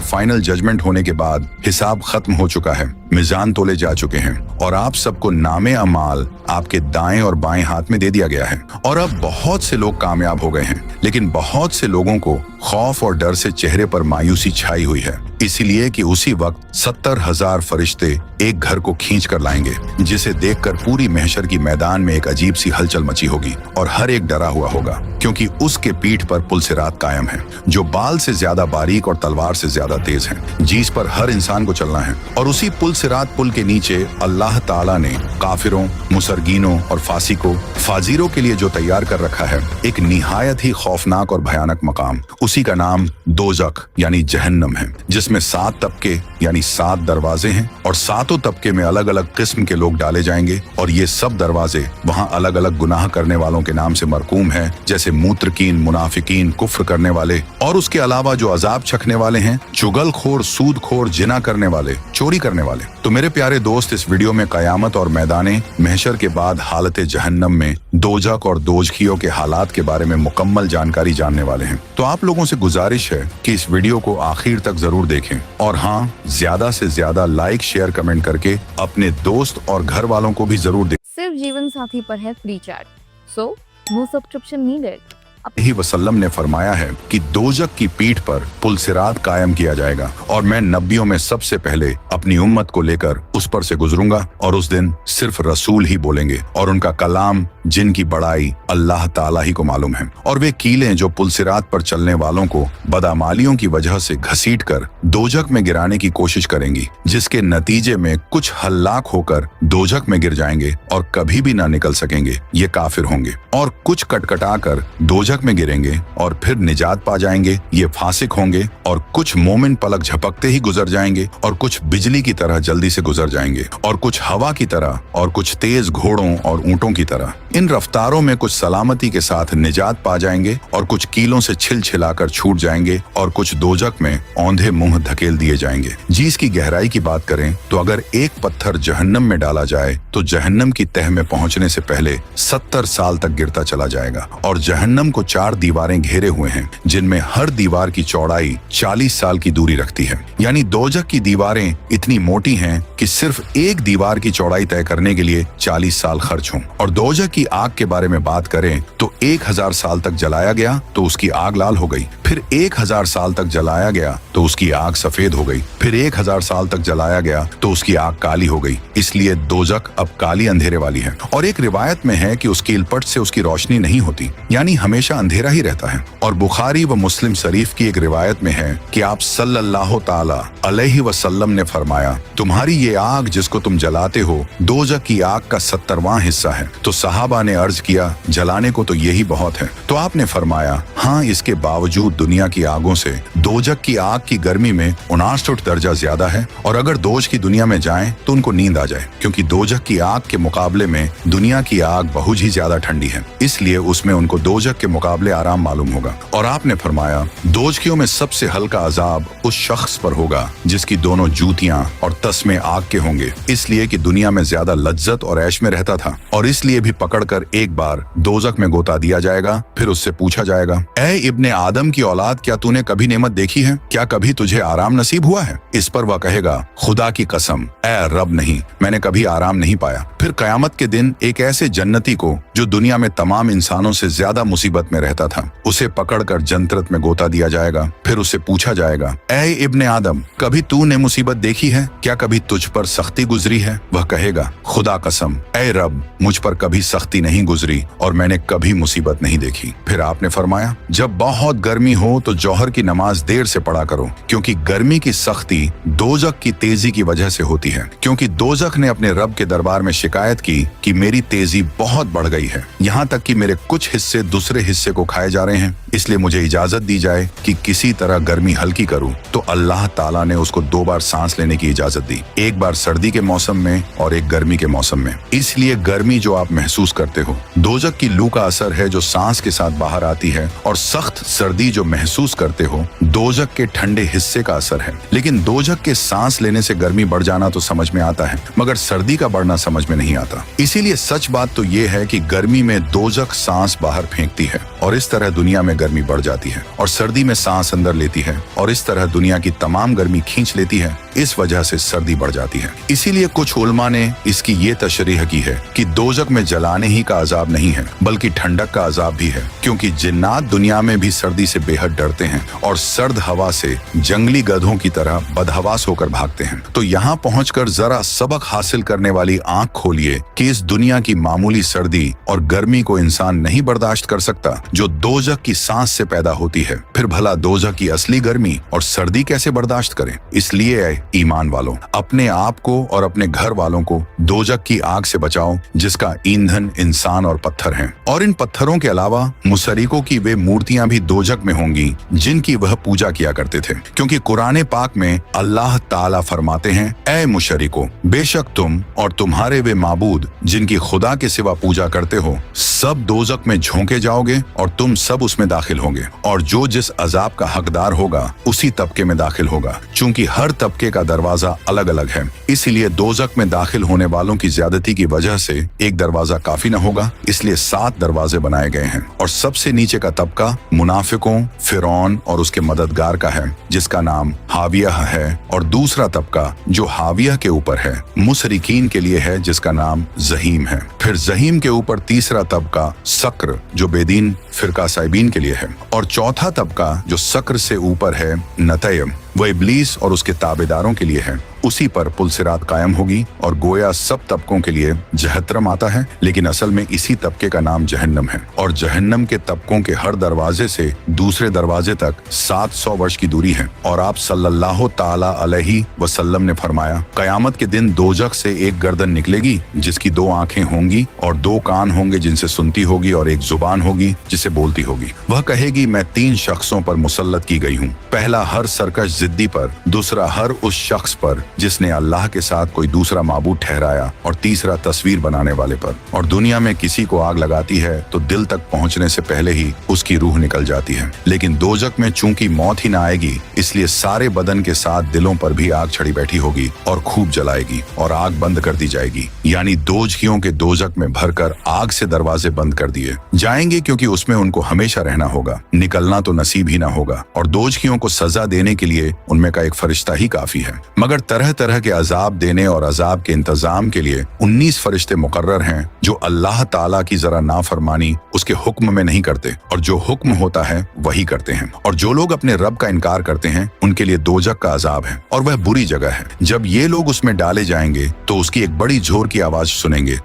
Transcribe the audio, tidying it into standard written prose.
Final judgement होने के बाद हिसाब खत्म हो चुका है, मिजान तोले जा चुके हैं और आप सबको नामे अमाल आपके दाएं और बाएं हाथ में दे दिया गया है। और अब बहुत से लोग कामयाब हो गए हैं, लेकिन बहुत से लोगों को खौफ और डर से चेहरे पर मायूसी छाई हुई है, इसीलिए कि उसी वक्त 70,000 फरिश्ते एक घर को खींच कर लाएंगे, जिसे देखकर पूरी महशर की मैदान में एक अजीब सी हलचल मची होगी और हर एक डरा हुआ होगा, क्योंकि उसके पीठ पर पुलसिरात कायम है, जो बाल से ज्यादा बारीक और तलवार से ज्यादा तेज है, जिस पर हर इंसान को चलना है। और उसी पुलसिरात पुल के नीचे अल्लाह ताला ने काफिरों, मुसरगीनों और फाजीरों के लिए जो तैयार कर रखा है एक निहायत ही खौफनाक और भयानक मकाम, उसी का नाम दोजख यानी जहन्नम है, जिसमें 7 तबके यानी 7 दरवाजे हैं और 7 तबके में अलग अलग किस्म के लोग डाले जाएंगे। और ये सब दरवाजे वहाँ अलग अलग गुनाह करने वालों के नाम से मरकूम हैं, जैसे मूत्रकीन, मुनाफिकीन, कुफ्र करने वाले, और उसके अलावा जो अजाब चखने वाले हैं, चुगलखोर, सूदखोर, जिना करने वाले, चोरी करने वाले। तो मेरे प्यारे दोस्त, इस वीडियो में कयामत और मैदाने महशर के बाद हालत जहन्नम में दोजख और दोजखियों के हालात के बारे में मुकम्मल जानकारी जानने वाले हैं। तो आप लोगों से गुजारिश है कि इस वीडियो को आखिर तक जरूर देखें और हाँ, ज्यादा से ज्यादा लाइक, शेयर, कमेंट करके अपने दोस्त और घर वालों को भी जरूर दें। सिर्फ जीवन साथी पर है free chat, so no subscription needed. ही वसल्लम ने फरमाया है कि दोजख की पीठ पर पुलसिरात कायम किया जाएगा और मैं नबियों में सबसे पहले अपनी उम्मत को लेकर उस पर से गुजरूंगा और उस दिन सिर्फ रसूल ही बोलेंगे और उनका कलाम, जिनकी बड़ाई अल्लाह ताला ही को मालूम है। और वे कीलें जो पुलसिरात पर चलने वालों को बदअमालियों की वजह से घसीट कर दोजख में गिराने की कोशिश करेंगी, जिसके नतीजे में कुछ हल्लाक होकर दोजख में गिर जाएंगे और कभी भी ना निकल सकेंगे, ये काफिर होंगे। और कुछ कटकटा कर दोजख में गिरेंगे और फिर निजात पा जाएंगे, ये फासिक होंगे। और कुछ मोमिन पलक झपकते ही गुजर जाएंगे और कुछ बिजली की तरह जल्दी से गुजर जाएंगे और कुछ हवा की तरह और कुछ तेज घोड़ों और ऊंटों की तरह। इन रफ्तारों में कुछ सलामती के साथ निजात पा जाएंगे और कुछ कीलों से छिलछिलाकर छूट जाएंगे और कुछ दोजख में औंधे मुंह धकेल दिए जाएंगे। जी, इसकी गहराई की बात करें तो अगर एक पत्थर जहन्नम में डाला जाए तो जहन्नम की तह में पहुंचने से पहले 70 साल तक गिरता चला जाएगा। और जहन्नम को 4 दीवारें घेरे हुए हैं, जिनमें हर दीवार की चौड़ाई 40 साल की दूरी रखती है। यानी दोजख की दीवारें इतनी मोटी हैं कि सिर्फ एक दीवार की चौड़ाई तय करने के लिए 40 साल खर्च हों। और दोजख की आग के बारे में बात करें तो 1000 साल तक जलाया गया तो उसकी आग लाल हो गई, फिर 1000 साल तक जलाया गया तो उसकी आग सफेद हो गई, फिर 1000 साल तक जलाया गया तो उसकी आग काली हो गई। इसलिए दोजख अब काली अंधेरे वाली है। और एक रिवायत में है कि उसकी इलपट से उसकी रोशनी नहीं होती, यानी हमेशा अंधेरा ही रहता है। और बुखारी व मुस्लिम शरीफ की एक रिवायत में है कि आप सल्लल्लाहु ताला अलैहि वसल्लम ने फरमाया, तुम्हारी ये आग जिसको तुम जलाते हो दोजख की आग का 70वां हिस्सा है। तो सहाबा ने अर्ज किया, जलाने को तो यही बहुत है। तो आपने फरमाया, हाँ, इसके बावजूद दुनिया की आगों से दोजख की आग की गर्मी में 69 दर्जा ज्यादा है। और अगर दोजख की दुनिया में जाएं तो उनको नींद आ जाए, क्योंकि दोजख की आग के मुकाबले में दुनिया की आग बहुत ही ज्यादा ठंडी है, इसलिए उसमें उनको दोजख के मुकाबले आराम मालूम होगा। और आपने फरमाया, दोजखियों में सबसे हल्का अजाब उस शख्स पर होगा जिसकी दोनों जूतियां और तस्मे आग के होंगे, इसलिए कि दुनिया में ज्यादा लज्जत और ऐश में रहता था और इसलिए भी पकड़कर एक बार दोजख में गोता दिया जाएगा। फिर उससे पूछा जाएगा, ऐ इब्ने आदम की औलाद, क्या तूने कभी नेमत देखी है? क्या कभी तुझे आराम नसीब हुआ है? इस पर वह कहेगा, खुदा की कसम, ऐ रब नहीं, मैंने कभी आराम नहीं पाया। फिर कयामत के दिन एक ऐसे जन्नती को जो दुनिया में तमाम इंसानों से ज्यादा मुसीबत में रहता था, उसे पकड़कर जन्नत में गोता दिया जाएगा। फिर उससे पूछा जाएगा, ऐ इब्ने आदम, कभी तूने मुसीबत देखी है? क्या कभी तुझ पर सख्ती गुजरी है? वह कहेगा, खुदा कसम, ऐ रब, मुझ पर कभी सख्ती नहीं गुजरी और मैंने कभी मुसीबत नहीं देखी। फिर आपने फरमाया, जब बहुत गर्मी हो तो जौहर की नमाज देर से पढ़ा करो, क्योंकि गर्मी की सख्ती दोजख की तेजी की वजह से होती है। क्योंकि दोजख ने अपने रब के दरबार में शिकायत की कि मेरी तेजी बहुत बढ़ गई है, यहाँ तक कि मेरे कुछ हिस्से दूसरे हिस्से को खाए जा रहे हैं, इसलिए मुझे इजाजत दी जाए कि किसी तरह गर्मी हल्की करूं। तो अल्लाह ताला ने उसको 2 बार सांस लेने की इजाजत दी, एक बार सर्दी के मौसम में और एक गर्मी के मौसम में। इसलिए गर्मी जो आप महसूस करते हो दोजख की लू का असर है जो सांस के साथ बाहर आती है, और सख्त सर्दी जो महसूस करते हो दोजख के ठंडे हिस्से का असर है। लेकिन दोजख के सांस लेने से गर्मी बढ़ जाना तो समझ में आता है, मगर सर्दी का बढ़ना समझ में नहीं आता। इसीलिए सच बात तो ये है कि गर्मी में दोजख सांस बाहर फेंकती है और इस तरह दुनिया में गर्मी बढ़ जाती है और सर्दी में सांस अंदर लेती है और इस तरह दुनिया की तमाम गर्मी खींच लेती है। इस वजह से सर्दी बढ़ जाती है। इसीलिए कुछ उलमा ने इसकी ये तशरीह की है कि दोजक में जलाने ही का अजाब नहीं है बल्कि ठंडक का अजाब भी है, क्योंकि जिन्नात दुनिया में भी सर्दी से बेहद डरते हैं और सर्द हवा से जंगली गधों की तरह बदहवास होकर भागते हैं। तो यहाँ पहुंचकर जरा सबक हासिल करने वाली आंख खोलिए कि इस दुनिया की मामूली सर्दी और गर्मी को इंसान नहीं बर्दाश्त कर सकता जो दोजक की सांस से पैदा होती है। फिर भला दोजक की असली गर्मी और सर्दी कैसे बर्दाश्त करें? इसलिए ईमान वालों, अपने आप को और अपने घर वालों को दोजक की आग से बचाओ जिसका ईंधन इंसान और पत्थर हैं। और इन पत्थरों के अलावा मुशरिकों की वे मूर्तियां भी दोजक में होंगी जिनकी वह पूजा किया करते थे, क्योंकि कुरान पाक में अल्लाह ताला फरमाते हैं, ऐ मुशरिको, बेशक तुम और तुम्हारे वे माबूद जिनकी खुदा के सिवा पूजा करते हो सब दोजक में झोंके जाओगे और तुम सब उसमें दाखिल होंगे, और जो जिस अजाब का हकदार होगा उसी तबके में दाखिल होगा। चूंकि हर तबके का दरवाजा अलग अलग है, इसलिए दोजक में दाखिल होने वालों की ज्यादती की वजह से एक दरवाजा काफी न होगा, इसलिए 7 दरवाजे बनाए गए हैं। और सबसे नीचे का तबका मुनाफिकों, फिरौन और उसके मददगार का है जिसका नाम हाविया है, और दूसरा तबका जो हाविया के ऊपर है मुशरिकीन के लिए है जिसका नाम जहीम है। फिर जहीम के ऊपर तीसरा तबका सक्र जो बेदीन फिरका साइबीन के लिए है, और चौथा तबका जो सक्र से ऊपर है नतयम, वह इब्लीस और उसके ताबेदारों के लिए है। उसी पर पुलसिरात कायम होगी और गोया सब तबकों के लिए जहन्नम आता है, लेकिन असल में इसी तबके का नाम जहन्नम है। और जहन्नम के तबकों के हर दरवाजे से दूसरे दरवाजे तक 700 वर्ष की दूरी है। और आप सल्लल्लाहु ताला अलैहि वसल्लम ने फरमाया, कयामत के दिन दोजख से एक गर्दन निकलेगी जिसकी 2 आंखें होंगी और 2 कान होंगे जिनसे सुनती होगी और एक जुबान होगी जिसे बोलती होगी। वह कहेगी, मैं 3 शख्सों पर मुसल्लत की गई हूँ। पहला हर सरकश जिद्दी पर, दूसरा हर उस शख्स पर जिसने अल्लाह के साथ कोई दूसरा माबूद ठहराया, और तीसरा तस्वीर बनाने वाले पर। और दुनिया में किसी को आग लगाती है तो दिल तक पहुंचने से पहले ही उसकी रूह निकल जाती है, लेकिन दोजक में चूंकि मौत ही ना आएगी इसलिए सारे बदन के साथ दिलों पर भी आग चढ़ी बैठी होगी और खूब जलाएगी और आग बंद कर दी जाएगी। यानी दोजखियों के दोजक में भरकर आग से दरवाजे बंद कर दिए जाएंगे, क्योंकि उसमें उनको हमेशा रहना होगा, निकलना तो नसीब ही ना होगा। और दोजखियों को सजा देने के लिए उनमें का एक फरिश्ता ही काफी है। मगर तरह तरह के अजाब देने और अजाब के इंतजाम के लिए 19 फरिश्ते मुकर्रर हैं जो अल्लाह ताला की जरा नाफरमानी उसके हुक्म में नहीं करते, और जो हुक्म होता है वही करते हैं। और जो लोग अपने रब का इनकार करते हैं उनके लिए दोजक का अजाब है, और वह बुरी जगह है। जब ये लोग उसमें डाले जाएंगे तो उसकी एक बड़ी जोर की आवाज सुनेंगे।